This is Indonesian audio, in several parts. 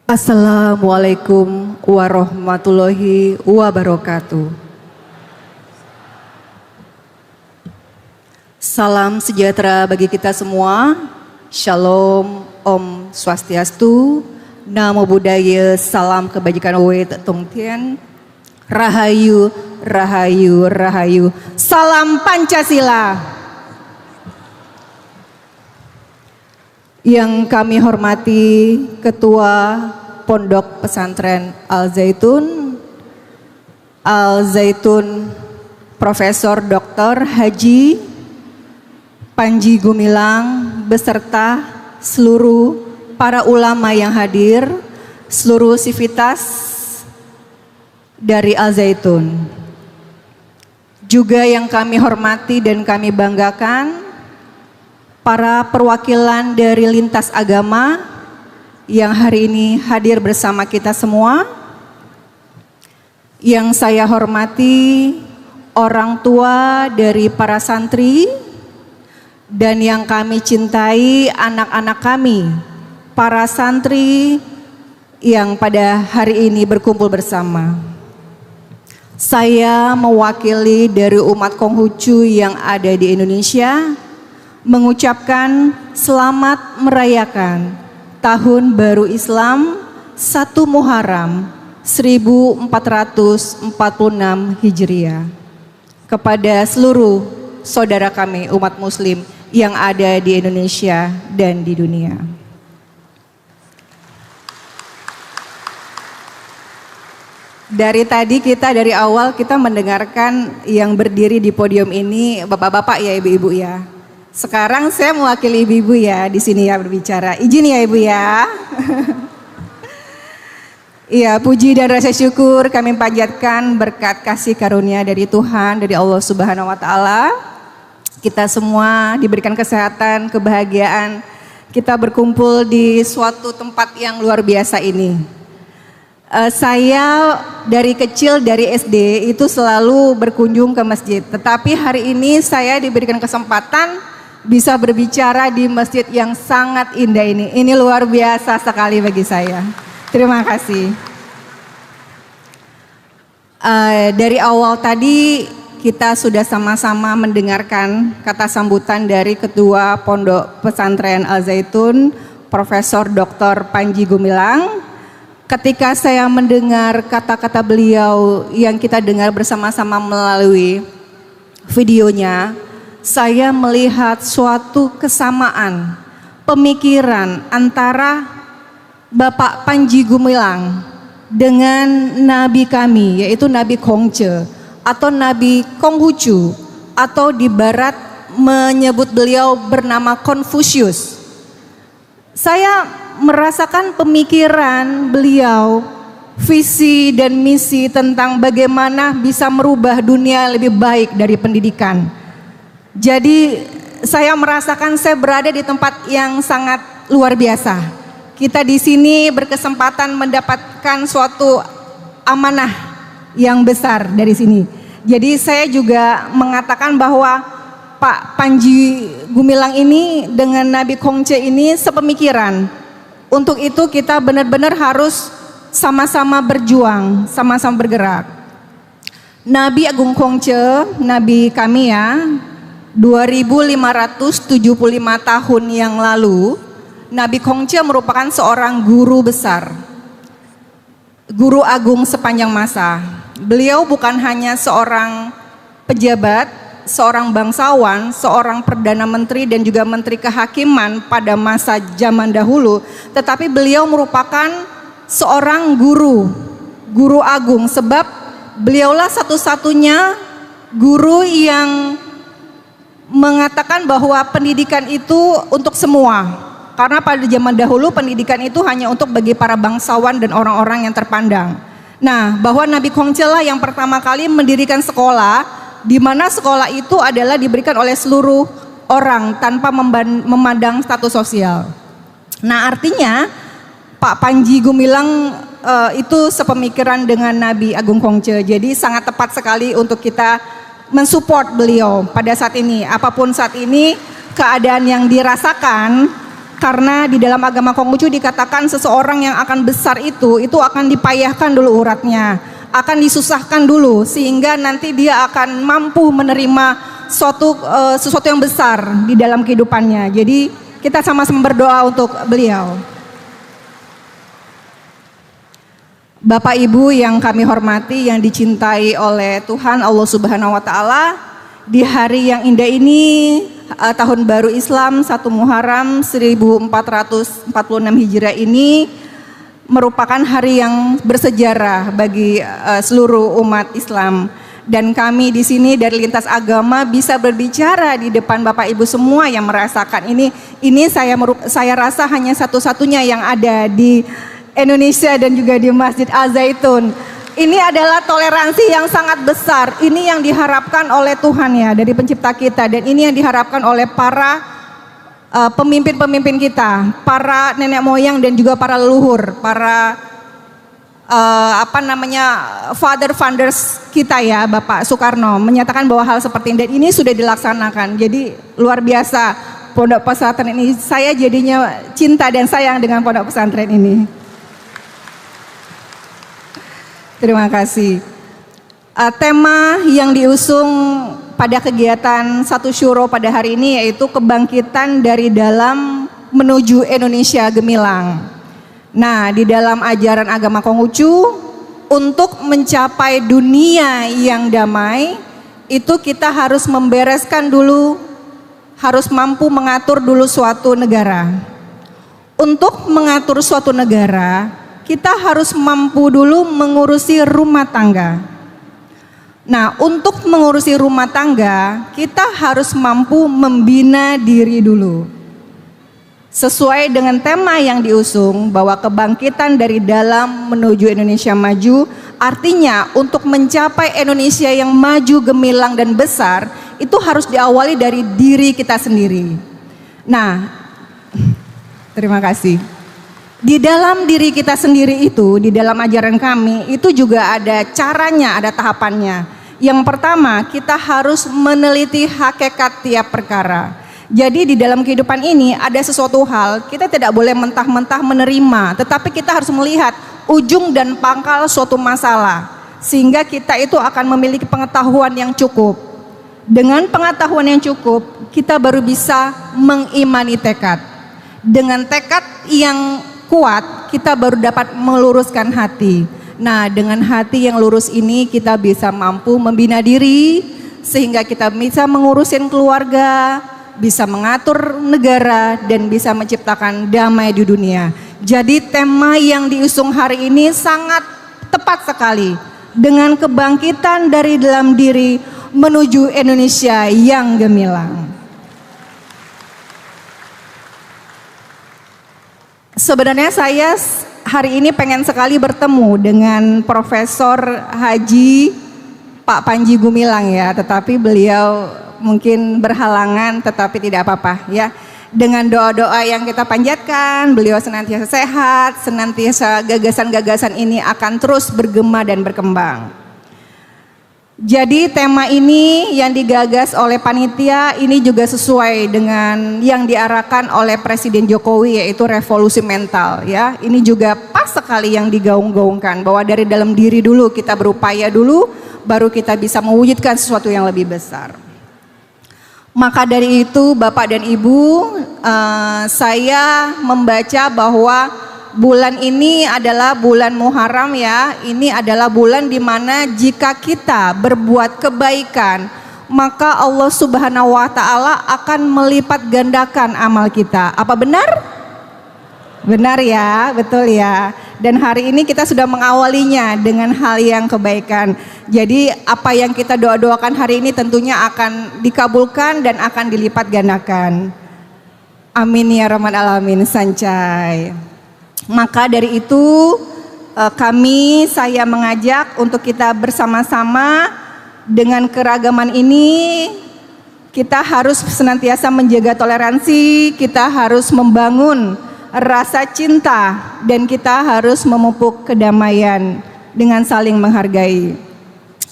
Assalamualaikum warahmatullahi wabarakatuh. Salam sejahtera bagi kita semua. Shalom, Om Swastiastu, Namo Buddhaya, salam kebajikan Wet Tung Tien, Rahayu, Rahayu, Rahayu, salam Pancasila. Yang kami hormati Ketua Pondok Pesantren Al-Zaitun Profesor Dr. Haji Panji Gumilang beserta seluruh para ulama yang hadir, seluruh sivitas dari Al-Zaitun. Juga yang kami hormati dan kami banggakan para perwakilan dari lintas agama yang hari ini hadir bersama kita semua. Yang saya hormati orang tua dari para santri dan yang kami cintai anak-anak kami, para santri yang pada hari ini berkumpul bersama. Saya mewakili dari umat Konghucu yang ada di Indonesia mengucapkan selamat merayakan Tahun Baru Islam 1 Muharram 1446 Hijriah kepada seluruh saudara kami umat muslim yang ada di Indonesia dan di dunia. Dari awal kita mendengarkan yang berdiri di podium ini bapak-bapak ya, ibu-ibu ya. Sekarang saya mewakili ibu-ibu ya di sini ya berbicara. Izin ya ibu ya. Iya, puji dan rasa syukur kami panjatkan berkat kasih karunia dari Tuhan, dari Allah Subhanahu wa taala. Kita semua diberikan kesehatan, kebahagiaan. Kita berkumpul di suatu tempat yang luar biasa ini. Saya dari kecil dari SD itu selalu berkunjung ke masjid. Tetapi hari ini saya diberikan kesempatan bisa berbicara di masjid yang sangat indah ini. Ini luar biasa sekali bagi saya. Terima kasih. Dari awal tadi kita sudah sama-sama mendengarkan kata sambutan dari Ketua Pondok Pesantren Al-Zaitun, Profesor Dr. Panji Gumilang. Ketika saya mendengar kata-kata beliau yang kita dengar bersama-sama melalui videonya, saya melihat suatu kesamaan pemikiran antara Bapak Panji Gumilang dengan Nabi kami, yaitu Nabi Kongce atau Nabi Konghucu, atau di barat menyebut beliau bernama Konfusius. Saya merasakan pemikiran beliau, visi dan misi tentang bagaimana bisa merubah dunia lebih baik dari pendidikan. Jadi saya merasakan saya berada di tempat yang sangat luar biasa. Kita di sini berkesempatan mendapatkan suatu amanah yang besar dari sini. Jadi saya juga mengatakan bahwa Pak Panji Gumilang ini dengan Nabi Kongce ini sepemikiran. Untuk itu kita benar-benar harus sama-sama berjuang, sama-sama bergerak. Nabi Agung Kongce, Nabi kami ya, 2575 tahun yang lalu, Nabi Kongce merupakan seorang guru besar, guru agung sepanjang masa. Beliau bukan hanya seorang pejabat, seorang bangsawan, seorang perdana menteri dan juga menteri kehakiman pada masa zaman dahulu, tetapi beliau merupakan seorang guru agung, sebab beliaulah satu-satunya guru yang mengatakan bahwa pendidikan itu untuk semua. Karena pada zaman dahulu pendidikan itu hanya untuk bagi para bangsawan dan orang-orang yang terpandang. Nah, bahwa Nabi Kongce lah yang pertama kali mendirikan sekolah, di mana sekolah itu adalah diberikan oleh seluruh orang tanpa memandang status sosial. Nah, artinya Pak Panji Gumilang itu sepemikiran dengan Nabi Agung Kongce. Jadi sangat tepat sekali untuk kita mensupport beliau pada saat ini. Apapun saat ini keadaan yang dirasakan Karena di dalam agama Konghucu dikatakan seseorang yang akan besar itu akan dipayahkan dulu uratnya, akan disusahkan dulu sehingga nanti dia akan mampu menerima sesuatu yang besar di dalam kehidupannya. Jadi kita sama-sama berdoa untuk beliau. Bapak Ibu yang kami hormati, yang dicintai oleh Tuhan Allah Subhanahu wa taala, di hari yang indah ini, tahun baru Islam 1 Muharram 1446 Hijrah ini merupakan hari yang bersejarah bagi seluruh umat Islam. Dan kami di sini dari lintas agama bisa berbicara di depan Bapak Ibu semua yang merasakan ini. Ini saya rasa hanya satu-satunya yang ada di Indonesia dan juga di Masjid Al-Zaitun. Ini adalah toleransi yang sangat besar. Ini yang diharapkan oleh Tuhan ya, dari pencipta kita, dan ini yang diharapkan oleh para pemimpin-pemimpin kita, para nenek moyang dan juga para leluhur, para founders kita ya, Bapak Soekarno menyatakan bahwa hal seperti ini, dan ini sudah dilaksanakan. Jadi luar biasa pondok pesantren ini. Saya jadinya cinta dan sayang dengan pondok pesantren ini. Terima kasih. Tema yang diusung pada kegiatan Satu Syuro pada hari ini yaitu kebangkitan dari dalam menuju Indonesia gemilang. Nah, di dalam ajaran agama Konghucu, untuk mencapai dunia yang damai itu kita harus membereskan dulu, harus mampu mengatur dulu suatu negara. Untuk mengatur suatu negara, kita harus mampu dulu mengurusi rumah tangga. Nah, untuk mengurusi rumah tangga, kita harus mampu membina diri dulu. Sesuai dengan tema yang diusung bahwa kebangkitan dari dalam menuju Indonesia maju, artinya untuk mencapai Indonesia yang maju, gemilang dan besar, itu harus diawali dari diri kita sendiri. Nah, terima kasih. Di dalam diri kita sendiri itu, di dalam ajaran kami, itu juga ada caranya, ada tahapannya. Yang pertama, kita harus meneliti hakikat tiap perkara. Jadi di dalam kehidupan ini ada sesuatu hal, kita tidak boleh mentah-mentah menerima, tetapi kita harus melihat ujung dan pangkal suatu masalah. Sehingga kita itu akan memiliki pengetahuan yang cukup. Dengan pengetahuan yang cukup, kita baru bisa mengimani tekad. Dengan tekad yang kuat, kita baru dapat meluruskan hati. Nah, dengan hati yang lurus ini kita bisa mampu membina diri sehingga kita bisa mengurusin keluarga, bisa mengatur negara dan bisa menciptakan damai di dunia. Jadi tema yang diusung hari ini sangat tepat sekali, dengan kebangkitan dari dalam diri menuju Indonesia yang gemilang. Sebenarnya saya hari ini pengen sekali bertemu dengan Profesor Haji Pak Panji Gumilang ya, tetapi beliau mungkin berhalangan, tetapi tidak apa-apa ya. Dengan doa-doa yang kita panjatkan, beliau senantiasa sehat, senantiasa gagasan-gagasan ini akan terus bergema dan berkembang. Jadi tema ini yang digagas oleh panitia ini juga sesuai dengan yang diarahkan oleh Presiden Jokowi, yaitu revolusi mental ya. Ini juga pas sekali yang digaung-gaungkan bahwa dari dalam diri dulu kita berupaya dulu, baru kita bisa mewujudkan sesuatu yang lebih besar. Maka dari itu Bapak dan Ibu, saya membaca bahwa bulan ini adalah bulan Muharram ya. Ini adalah bulan di mana jika kita berbuat kebaikan, maka Allah Subhanahu wa taala akan melipat gandakan amal kita. Apa benar? Benar ya, betul ya. Dan hari ini kita sudah mengawalinya dengan hal yang kebaikan. Jadi apa yang kita doa-doakan hari ini tentunya akan dikabulkan dan akan dilipat gandakan. Amin ya rabbal alamin. Sancai. Maka dari itu saya mengajak untuk kita bersama-sama dengan keragaman ini, kita harus senantiasa menjaga toleransi, kita harus membangun rasa cinta, dan kita harus memupuk kedamaian dengan saling menghargai.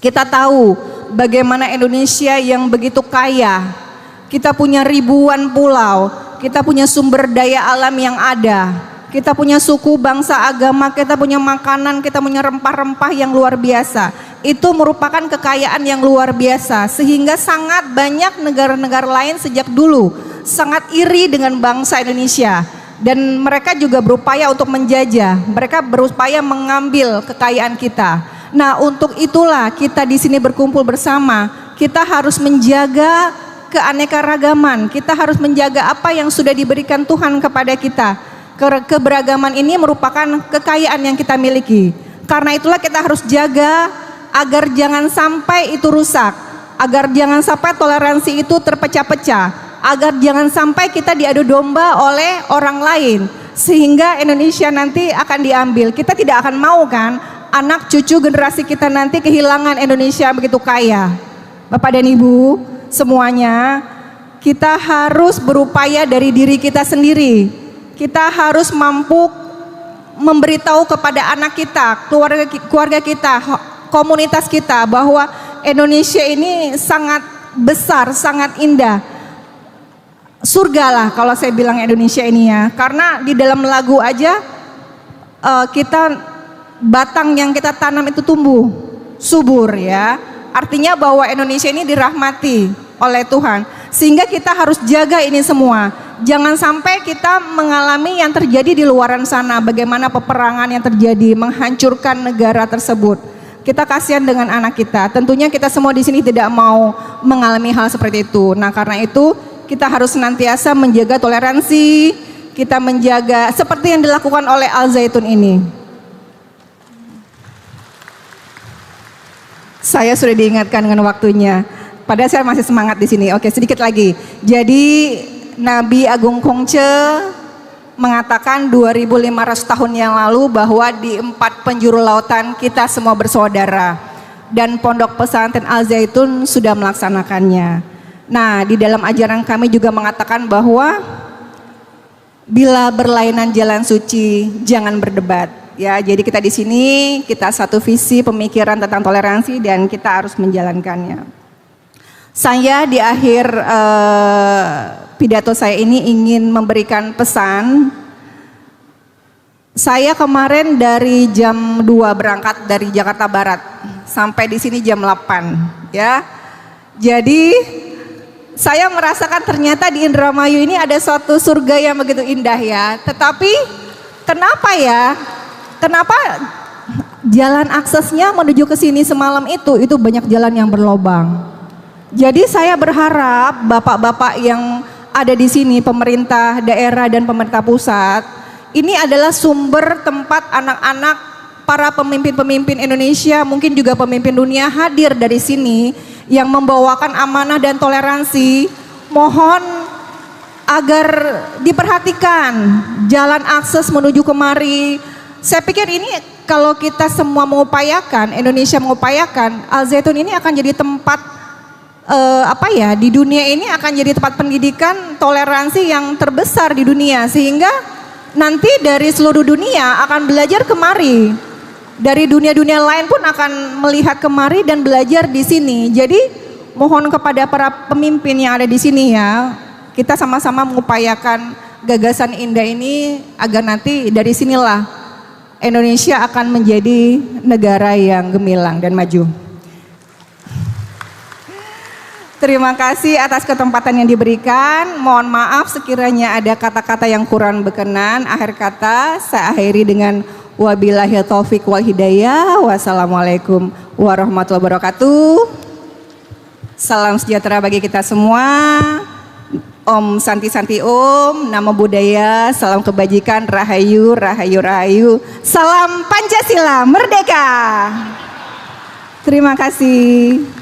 Kita tahu bagaimana Indonesia yang begitu kaya, kita punya ribuan pulau, kita punya sumber daya alam yang ada, kita punya suku, bangsa, agama, kita punya makanan, kita punya rempah-rempah yang luar biasa. Itu merupakan kekayaan yang luar biasa, sehingga sangat banyak negara-negara lain sejak dulu sangat iri dengan bangsa Indonesia, dan mereka juga berupaya untuk menjajah, mereka berupaya mengambil kekayaan kita. Nah, untuk itulah kita di sini berkumpul bersama. Kita harus menjaga keanekaragaman, kita harus menjaga apa yang sudah diberikan Tuhan kepada kita. Keberagaman ini merupakan kekayaan yang kita miliki. Karena itulah kita harus jaga agar jangan sampai itu rusak, agar jangan sampai toleransi itu terpecah-pecah, agar jangan sampai kita diadu domba oleh orang lain, sehingga Indonesia nanti akan diambil. Kita tidak akan mau kan anak cucu generasi kita nanti kehilangan Indonesia begitu kaya. Bapak dan Ibu semuanya, kita harus berupaya dari diri kita sendiri. Kita harus mampu memberitahu kepada anak kita, keluarga kita, komunitas kita, bahwa Indonesia ini sangat besar, sangat indah. Surga lah kalau saya bilang Indonesia ini ya. Karena di dalam lagu aja kita, batang yang kita tanam itu tumbuh subur ya. Artinya bahwa Indonesia ini dirahmati oleh Tuhan. Sehingga kita harus jaga ini semua. Jangan sampai kita mengalami yang terjadi di luaran sana, bagaimana peperangan yang terjadi menghancurkan negara tersebut. Kita kasihan dengan anak kita. Tentunya kita semua di sini tidak mau mengalami hal seperti itu. Nah, karena itu kita harus senantiasa menjaga toleransi, kita menjaga seperti yang dilakukan oleh Al Zaitun ini. Saya sudah diingatkan dengan waktunya. Padahal saya masih semangat di sini. Oke, sedikit lagi. Jadi Nabi Agung Kongce mengatakan 2500 tahun yang lalu bahwa di 4 penjuru lautan kita semua bersaudara, dan Pondok Pesantren Al Zaitun sudah melaksanakannya. Nah, di dalam ajaran kami juga mengatakan bahwa bila berlainan jalan suci jangan berdebat. Ya, jadi kita di sini kita satu visi pemikiran tentang toleransi dan kita harus menjalankannya. Saya di akhir pidato saya ini ingin memberikan pesan. Saya kemarin dari jam 2 berangkat dari Jakarta Barat sampai di sini jam 8 ya. Jadi saya merasakan ternyata di Indramayu ini ada suatu surga yang begitu indah ya. Tetapi kenapa ya? Kenapa jalan aksesnya menuju ke sini semalam itu banyak jalan yang berlobang. Jadi saya berharap bapak-bapak yang ada di sini, pemerintah daerah dan pemerintah pusat, ini adalah sumber tempat anak-anak para pemimpin-pemimpin Indonesia, mungkin juga pemimpin dunia hadir dari sini yang membawakan amanah dan toleransi. Mohon agar diperhatikan jalan akses menuju kemari. Saya pikir ini kalau kita semua mengupayakan, Indonesia mengupayakan, Al Zaitun ini akan jadi tempat di dunia ini akan jadi tempat pendidikan toleransi yang terbesar di dunia, sehingga nanti dari seluruh dunia akan belajar kemari, dari dunia-dunia lain pun akan melihat kemari dan belajar di sini. Jadi mohon kepada para pemimpin yang ada di sini ya, kita sama-sama mengupayakan gagasan indah ini agar nanti dari sinilah Indonesia akan menjadi negara yang gemilang dan maju. Terima kasih atas kesempatan yang diberikan. Mohon maaf sekiranya ada kata-kata yang kurang berkenan. Akhir kata saya akhiri dengan wabillahi taufik wal hidayah. Wassalamualaikum warahmatullahi wabarakatuh. Salam sejahtera bagi kita semua. Om Santi Santi Om, Namo Buddhaya, salam kebajikan, rahayu, rahayu, rahayu. Salam Pancasila, merdeka. Terima kasih.